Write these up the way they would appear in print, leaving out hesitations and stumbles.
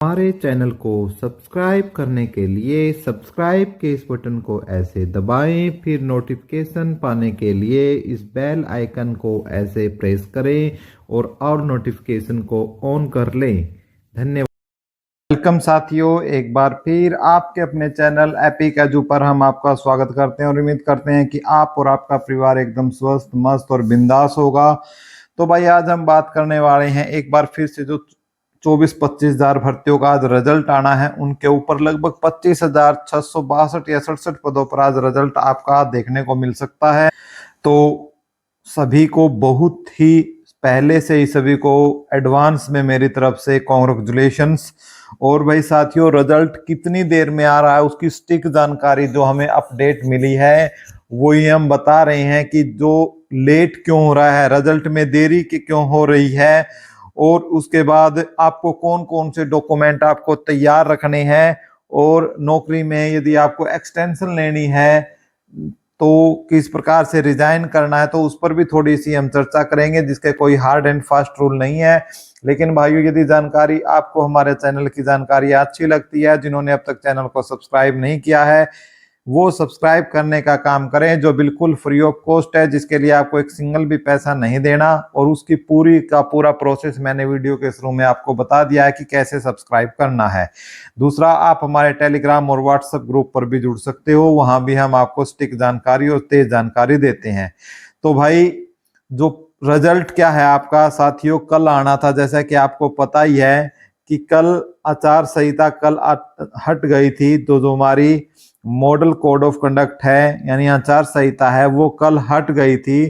हमारे चैनल को सब्सक्राइब करने के लिए सब्सक्राइब के इस बटन को ऐसे दबाएं, फिर नोटिफिकेशन पाने के लिए इस बेल आइकन को ऐसे प्रेस करें और नोटिफिकेशन को ऑन कर लें। धन्यवाद। वेलकम साथियों, एक बार फिर आपके अपने चैनल एपिक एजू पर हम आपका स्वागत करते हैं और उम्मीद करते हैं कि आप और आपका परिवार एकदम स्वस्थ, मस्त और बिंदास होगा। तो भाई आज हम बात करने वाले हैं एक बार फिर से जो 24-25 हजार भर्तियों का आज रिजल्ट आना है, उनके ऊपर लगभग 25,662 या 67 पदों पर आज रिजल्ट आपका देखने को मिल सकता है। तो सभी को बहुत ही पहले से ही सभी को एडवांस में मेरी तरफ से कॉन्ग्रेचुलेशंस। और भाई साथियों, रिजल्ट कितनी देर में आ रहा है उसकी स्टिक जानकारी जो हमें अपडेट मिली है वही हम बता रहे हैं कि जो लेट क्यों हो रहा है, रिजल्ट में देरी क्यों हो रही है, और उसके बाद आपको कौन कौन से डॉक्यूमेंट आपको तैयार रखने हैं, और नौकरी में यदि आपको एक्सटेंशन लेनी है तो किस प्रकार से रिजाइन करना है, तो उस पर भी थोड़ी सी हम चर्चा करेंगे, जिसके कोई हार्ड एंड फास्ट रूल नहीं है। लेकिन भाइयों, यदि जानकारी आपको हमारे चैनल की जानकारी अच्छी लगती है, जिन्होंने अब तक चैनल को सब्सक्राइब नहीं किया है वो सब्सक्राइब करने का काम करें, जो बिल्कुल फ्री ऑफ कॉस्ट है, जिसके लिए आपको एक सिंगल भी पैसा नहीं देना, और उसकी पूरी का पूरा प्रोसेस मैंने वीडियो के शुरू में आपको बता दिया है कि कैसे सब्सक्राइब करना है। दूसरा, आप हमारे टेलीग्राम और व्हाट्सएप ग्रुप पर भी जुड़ सकते हो, वहां भी हम आपको स्टिक जानकारी और तेज जानकारी देते हैं। तो भाई, जो रिजल्ट क्या है आपका साथियों, कल आना था, जैसा कि आपको पता ही है कि कल आचार संहिता कल हट गई थी। तो जो हमारी मॉडल कोड ऑफ कंडक्ट है यानी आचार संहिता है वो कल हट गई थी।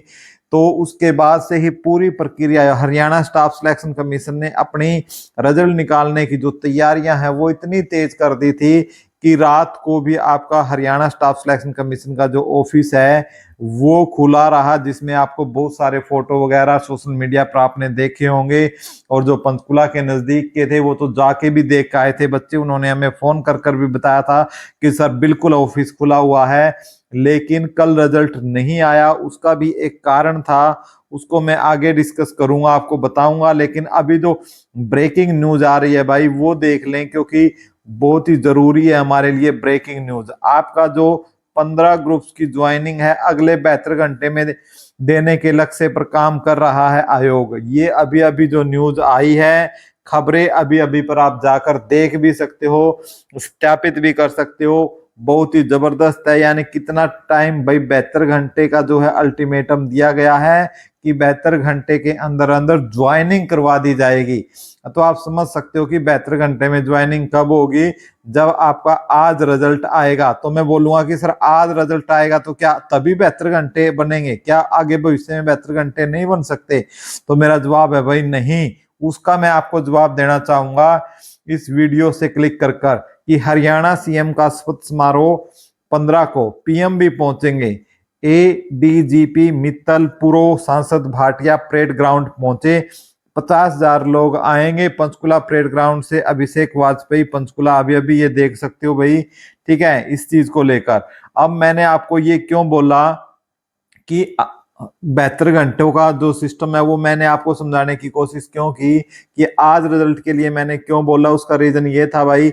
तो उसके बाद से ही पूरी प्रक्रिया हरियाणा स्टाफ सिलेक्शन कमीशन ने अपनी रिजल्ट निकालने की जो तैयारियां हैं वो इतनी तेज कर दी थी कि रात को भी आपका हरियाणा स्टाफ सिलेक्शन कमीशन का जो ऑफिस है वो खुला रहा, जिसमें आपको बहुत सारे फोटो वगैरह सोशल मीडिया पर आपने देखे होंगे। और जो पंचकुला के नजदीक के थे वो तो जाके भी देख के आए थे बच्चे, उन्होंने हमें फोन कर कर भी बताया था कि सर बिल्कुल ऑफिस खुला हुआ है। लेकिन कल रिजल्ट नहीं आया, उसका भी एक कारण था, उसको मैं आगे डिस्कस करूंगा, आपको बताऊंगा। लेकिन अभी जो ब्रेकिंग न्यूज आ रही है भाई वो देख लें, क्योंकि बहुत ही जरूरी है हमारे लिए ब्रेकिंग न्यूज। आपका जो 15 ग्रुप्स की ज्वाइनिंग है अगले 72 घंटे में देने के लक्ष्य पर काम कर रहा है आयोग। ये अभी अभी जो न्यूज आई है, खबरें अभी अभी पर आप जाकर देख भी सकते हो, सत्यापित भी कर सकते हो, बहुत ही जबरदस्त है। यानी कितना टाइम भाई, 72 घंटे का जो है अल्टीमेटम दिया गया है कि 72 घंटे के अंदर अंदर ज्वाइनिंग करवा दी जाएगी। तो आप समझ सकते हो कि 72 घंटे में ज्वाइनिंग कब होगी, जब आपका आज रिजल्ट आएगा। तो मैं बोलूंगा कि सर आज रिजल्ट आएगा तो क्या तभी 72 घंटे बनेंगे, क्या आगे भविष्य में 72 घंटे नहीं बन सकते? तो मेरा जवाब है भाई नहीं। उसका मैं आपको जवाब देना चाहूंगा इस वीडियो से क्लिक कर कर कि हरियाणा सीएम का शपथ समारोह 15 को पीएम भी पहुंचेंगे। एडीजीपी मित्तल, पूर्व सांसद भाटिया परेड ग्राउंड पहुंचे। 50,000 लोग आएंगे पंचकुला परेड ग्राउंड से। अभिषेक वाजपेयी पंचकुला, अभी अभी ये देख सकते हो भाई, ठीक है, इस चीज को लेकर। अब मैंने आपको ये क्यों बोला कि 72 घंटों का जो सिस्टम है वो मैंने आपको समझाने की कोशिश क्यों की कि आज रिजल्ट के लिए मैंने क्यों बोला, उसका रीजन ये था भाई,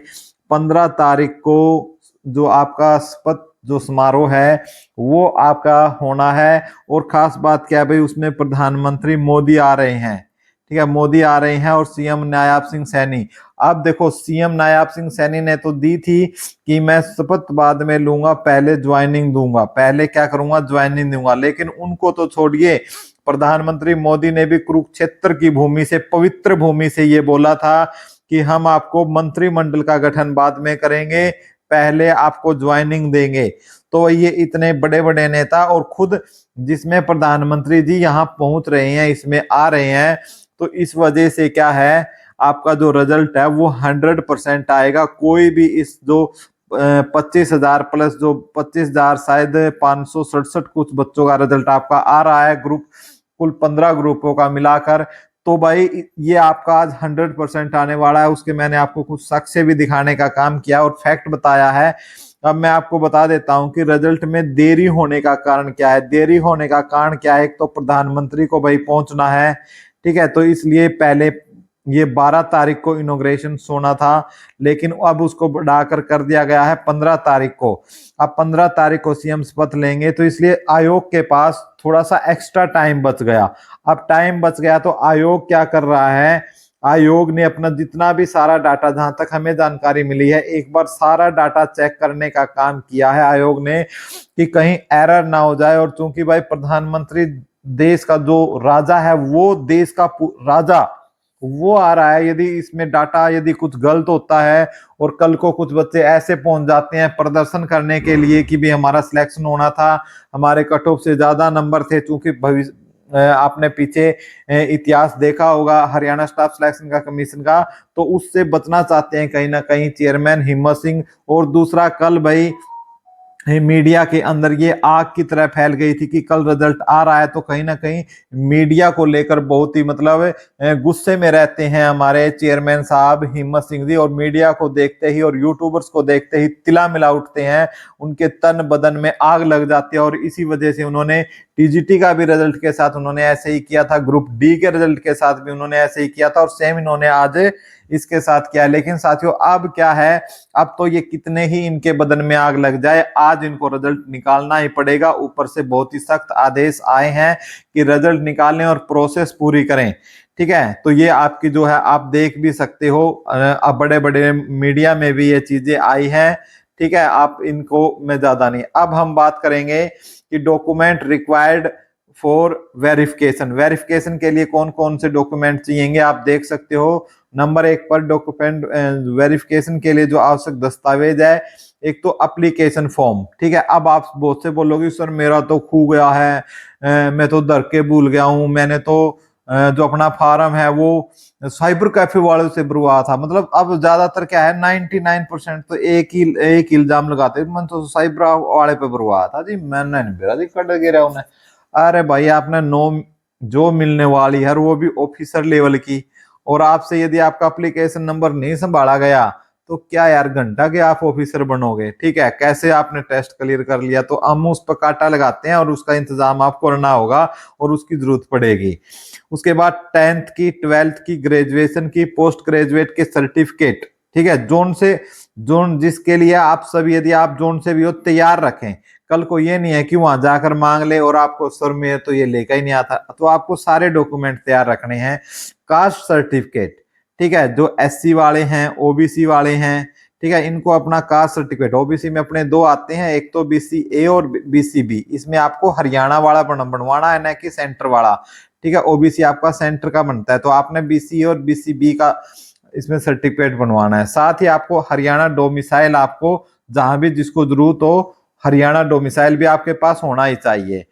15 तारीख को जो आपका शपथ जो समारोह है वो आपका होना है। और खास बात क्या है भाई, उसमें प्रधानमंत्री मोदी आ रहे हैं, ठीक है, मोदी आ रहे हैं, और सीएम नायाब सिंह सैनी। अब देखो, सीएम नायाब सिंह सैनी ने तो दी थी कि मैं शपथ बाद में लूंगा, पहले ज्वाइनिंग दूंगा, पहले क्या करूंगा, ज्वाइनिंग दूंगा। लेकिन उनको तो छोड़िए, प्रधानमंत्री मोदी ने भी कुरुक्षेत्र की भूमि से, पवित्र भूमि से ये बोला था कि हम आपको मंत्रिमंडल का गठन बाद में करेंगे, पहले आपको ज्वाइनिंग देंगे। तो ये इतने बड़े बड़े नेता, और खुद जिसमें प्रधानमंत्री जी यहाँ पहुंच रहे हैं, इसमें आ रहे हैं, तो इस वजह से क्या है, आपका जो रिजल्ट है वो 100% आएगा। कोई भी इस जो 25,000 प्लस जो 25,000 शायद 567 कुछ बच्चों का रिजल्ट आपका आ रहा है, ग्रुप कुल 15 ग्रुपों का मिलाकर। तो भाई ये आपका आज 100% आने वाला है। उसके मैंने आपको कुछ साक्ष्य भी दिखाने का काम किया और फैक्ट बताया है। अब मैं आपको बता देता हूं कि रिजल्ट में देरी होने का कारण क्या है। देरी होने का कारण क्या है, एक तो प्रधानमंत्री को भाई पहुंचना है, ठीक है, तो इसलिए पहले ये 12 तारीख को इनॉग्रेशन होना था, लेकिन अब उसको बढ़ाकर कर दिया गया है 15 तारीख को। अब 15 तारीख को सीएम शपथ लेंगे, तो इसलिए आयोग के पास थोड़ा सा एक्स्ट्रा टाइम बच गया। अब टाइम बच गया तो आयोग क्या कर रहा है, आयोग ने अपना जितना भी सारा डाटा, जहां तक हमें जानकारी मिली है, एक बार सारा डाटा चेक करने का काम किया है आयोग ने कि कहीं एरर ना हो जाए। और चूंकि भाई प्रधानमंत्री देश का जो राजा है, वो देश का राजा वो आ रहा है, यदि इसमें डाटा यदि कुछ गलत होता है और कल को कुछ बच्चे ऐसे पहुंच जाते हैं प्रदर्शन करने के लिए कि भी हमारा सिलेक्शन होना था, हमारे कट ऑफ से ज्यादा नंबर थे, चूंकि भविष्य आपने पीछे इतिहास देखा होगा हरियाणा स्टाफ सिलेक्शन का कमीशन का, तो उससे बचना चाहते हैं कहीं ना कहीं चेयरमैन हिम्मत सिंह। और दूसरा, कल भाई मीडिया के अंदर ये आग की तरह फैल गई थी कि कल रिजल्ट आ रहा है, तो कहीं ना कहीं मीडिया को लेकर बहुत ही मतलब गुस्से में रहते हैं हमारे चेयरमैन साहब हिम्मत सिंह जी। और मीडिया को देखते ही और यूट्यूबर्स को देखते ही तिला मिला उठते हैं, उनके तन बदन में आग लग जाती है। और इसी वजह से उन्होंने टीजीटी का भी रिजल्ट के साथ उन्होंने ऐसे ही किया था, ग्रुप डी के रिजल्ट के साथ भी उन्होंने ऐसे ही किया था, और सेम इन्होंने आज इसके साथ किया। लेकिन साथियों अब क्या है, अब तो ये कितने ही इनके बदन में आग लग जाए, आज इनको रिजल्ट निकालना ही पड़ेगा। ऊपर से बहुत ही सख्त आदेश आए हैं कि रिजल्ट निकालें और प्रोसेस पूरी करें। ठीक है, तो ये आपकी जो है आप देख भी सकते हो, अब बड़े बड़े मीडिया में भी ये चीजें आई हैं। ठीक है, आप इनको मैं ज्यादा नहीं, अब हम बात करेंगे कि document required for verification. Verification के लिए कौन कौन से डॉक्यूमेंट चाहिए आप देख सकते हो। नंबर 1 पर डॉक्यूमेंट वेरिफिकेशन के लिए जो आवश्यक दस्तावेज है, एक तो एप्लीकेशन फॉर्म। ठीक है, अब आप बहुत से बोलोगे सर मेरा तो खो गया है, मैं तो दर के भूल गया हूं, मैंने तो जो अपना फार्म है वो साइबर कैफे वालों से भरवा था। मतलब अब ज्यादातर क्या है, 99% तो एक इल्जाम लगाते मैं तो साइबर वाले पे भरवा था जी, मैंने नहीं भेजा जी, कट गिरा उन्हें। अरे भाई आपने नो जो मिलने वाली है वो भी ऑफिसर लेवल की, और आपसे यदि आपका एप्लीकेशन नंबर नहीं संभाला गया तो क्या यार घंटा के आप ऑफिसर बनोगे। ठीक है, कैसे आपने टेस्ट क्लियर कर लिया, तो हम उस पर काटा लगाते हैं और उसका इंतजाम आपको करना होगा और उसकी जरूरत पड़ेगी। उसके बाद 10th की, 12th की, ग्रेजुएशन की, पोस्ट ग्रेजुएट के सर्टिफिकेट। ठीक है, जोन से जोन जिसके लिए आप सभी, यदि आप जोन से भी हो तैयार रखें, कल को ये नहीं है कि वहां जाकर मांग ले और आपको सर में तो ये लेकर ही नहीं आता, तो आपको सारे डॉक्यूमेंट तैयार रखने हैं। कास्ट सर्टिफिकेट, ठीक है, जो एससी वाले हैं, ओबीसी वाले हैं, ठीक है, इनको अपना कास्ट सर्टिफिकेट, ओबीसी में अपने दो आते हैं, एक तो बीसी ए और बीसी बी, इसमें आपको हरियाणा वाला बनवाना है ना कि सेंटर वाला। ठीक है, ओबीसी आपका सेंटर का बनता है, तो आपने बीसी और बीसी बी का इसमें सर्टिफिकेट बनवाना है। साथ ही आपको हरियाणा डोमिसाइल, आपको जहां भी जिसको जरूरत हो हरियाणा डोमिसाइल भी आपके पास होना ही चाहिए।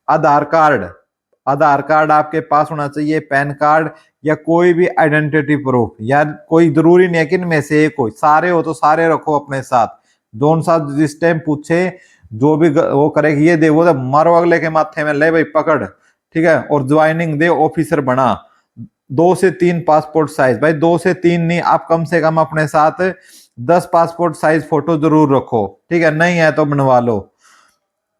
आधार कार्ड, आधार कार्ड आपके पास होना चाहिए, पैन कार्ड या कोई भी आइडेंटिटी प्रूफ, या कोई जरूरी नहीं है कि इनमें से एक हो, सारे हो तो सारे रखो अपने साथ। दोनों साथ जिस टाइम पूछे जो भी वो करेगी ये दे, वो तो मारो अगले के माथे में, ले भाई पकड़। ठीक है, और ज्वाइनिंग दे, ऑफिसर बना। 2 से 3 पासपोर्ट साइज, भाई 2 से 3 नहीं, आप कम से कम अपने साथ 10 पासपोर्ट साइज फोटो जरूर रखो। ठीक है, नहीं है तो बनवा लो।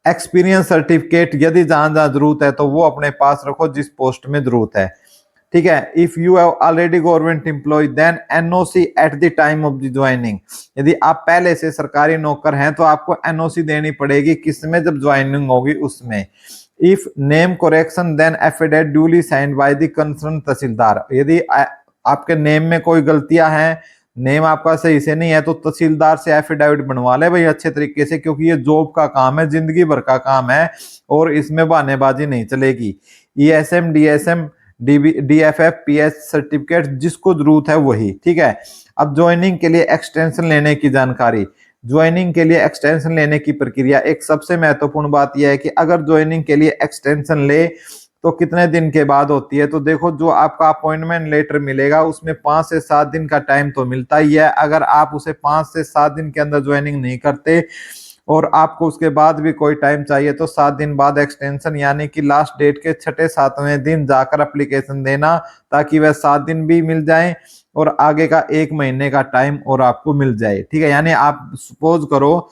एक्सपीरियंस सर्टिफिकेट, यदि जहां जहां जरूरत है तो वो अपने पास रखो जिस पोस्ट में जरूरत है। ठीक है, if you have already government employ then NOC at the time of the joining. यदि आप पहले से सरकारी नौकर हैं तो आपको एनओसी देनी पड़ेगी, किसमें, जब ज्वाइनिंग होगी उसमें। If name correction then affidavit duly signed by the concern tehsildar. यदि आपके नेम में कोई गलतियां हैं, नेम आपका सही से नहीं है, तो तहसीलदार से एफिडेविट बनवा ले भाई अच्छे तरीके से, क्योंकि ये जॉब का काम है, जिंदगी भर का काम है और इसमें बहानेबाजी नहीं चलेगी। ESM, DSM, DFF, pH certificate जिसको जरूरत है वही। ठीक है, अब ज्वाइनिंग के लिए एक्सटेंशन लेने की जानकारी। ज्वाइनिंग के लिए एक्सटेंशन लेने की प्रक्रिया, एक सबसे महत्वपूर्ण बात यह है कि अगर ज्वाइनिंग के लिए एक्सटेंशन ले तो कितने दिन के बाद होती है। तो देखो, जो आपका अपॉइंटमेंट लेटर मिलेगा उसमें 5 से 7 दिन का टाइम तो मिलता ही है। अगर आप उसे 5 से 7 दिन के अंदर ज्वाइनिंग नहीं करते और आपको उसके बाद भी कोई टाइम चाहिए, तो 7 दिन बाद एक्सटेंशन, यानी कि लास्ट डेट के 6-7वें दिन जाकर एप्लीकेशन देना, ताकि वह 7 दिन भी मिल जाए और आगे का 1 महीने का टाइम और आपको मिल जाए। ठीक है, यानी आप सपोज करो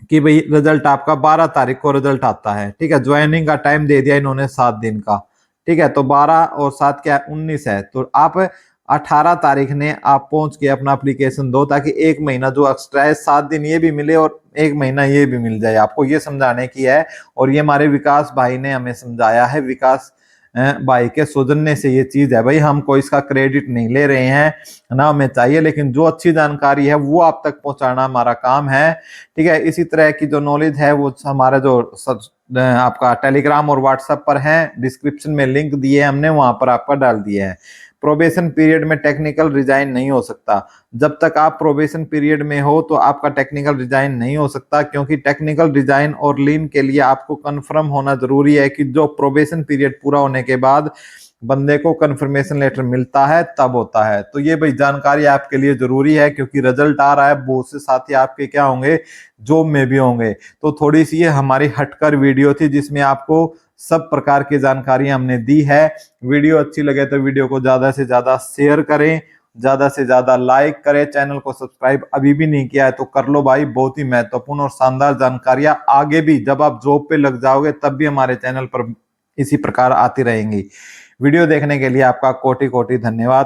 कि भाई रिजल्ट आपका 12 तारीख को रिजल्ट आता है। ठीक है, ज्वाइनिंग का टाइम दे दिया इन्होंने 7 दिन का। ठीक है, तो 12 और 7 क्या है, 19 है। तो आप 18 तारीख ने आप पहुंच के अपना एप्लीकेशन दो, ताकि 1 महीना जो एक्स्ट्रा है 7 दिन ये भी मिले और 1 महीना ये भी मिल जाए। आपको ये समझाने की है, और ये हमारे विकास भाई ने हमें समझाया है। विकास भाई के सौजन्य से ये चीज है भाई, हम कोई इसका क्रेडिट नहीं ले रहे हैं, ना हमें चाहिए, लेकिन जो अच्छी जानकारी है वो आप तक पहुंचाना हमारा काम है। ठीक है, इसी तरह की जो नॉलेज है वो हमारा जो आपका टेलीग्राम और व्हाट्सएप पर है, डिस्क्रिप्शन में लिंक दिए हमने, वहां पर आपका डाल दिया है। प्रोबेशन पीरियड में टेक्निकल रिजाइन नहीं हो सकता। जब तक आप प्रोबेशन पीरियड में हो तो आपका टेक्निकल रिजाइन नहीं हो सकता, क्योंकि टेक्निकल रिजाइन और लीन के लिए आपको कंफर्म होना जरूरी है कि जो प्रोबेशन पीरियड पूरा होने के बाद बंदे को कंफर्मेशन लेटर मिलता है तब होता है। तो ये भाई जानकारी आपके लिए जरूरी है, क्योंकि रिजल्ट आ रहा है, बहुत से साथी आपके क्या होंगे, जॉब में भी होंगे। तो थोड़ी सी ये हमारी हटकर वीडियो थी, जिसमें आपको सब प्रकार की जानकारियां हमने दी है। वीडियो अच्छी लगे तो वीडियो को ज्यादा से ज्यादा शेयर करें, ज्यादा से ज्यादा लाइक करें। चैनल को सब्सक्राइब अभी भी नहीं किया है तो कर लो भाई, बहुत ही महत्वपूर्ण और शानदार जानकारियां आगे भी जब आप जॉब पे लग जाओगे तब भी हमारे चैनल पर इसी प्रकार आती रहेंगी। वीडियो देखने के लिए आपका कोटि कोटि धन्यवाद।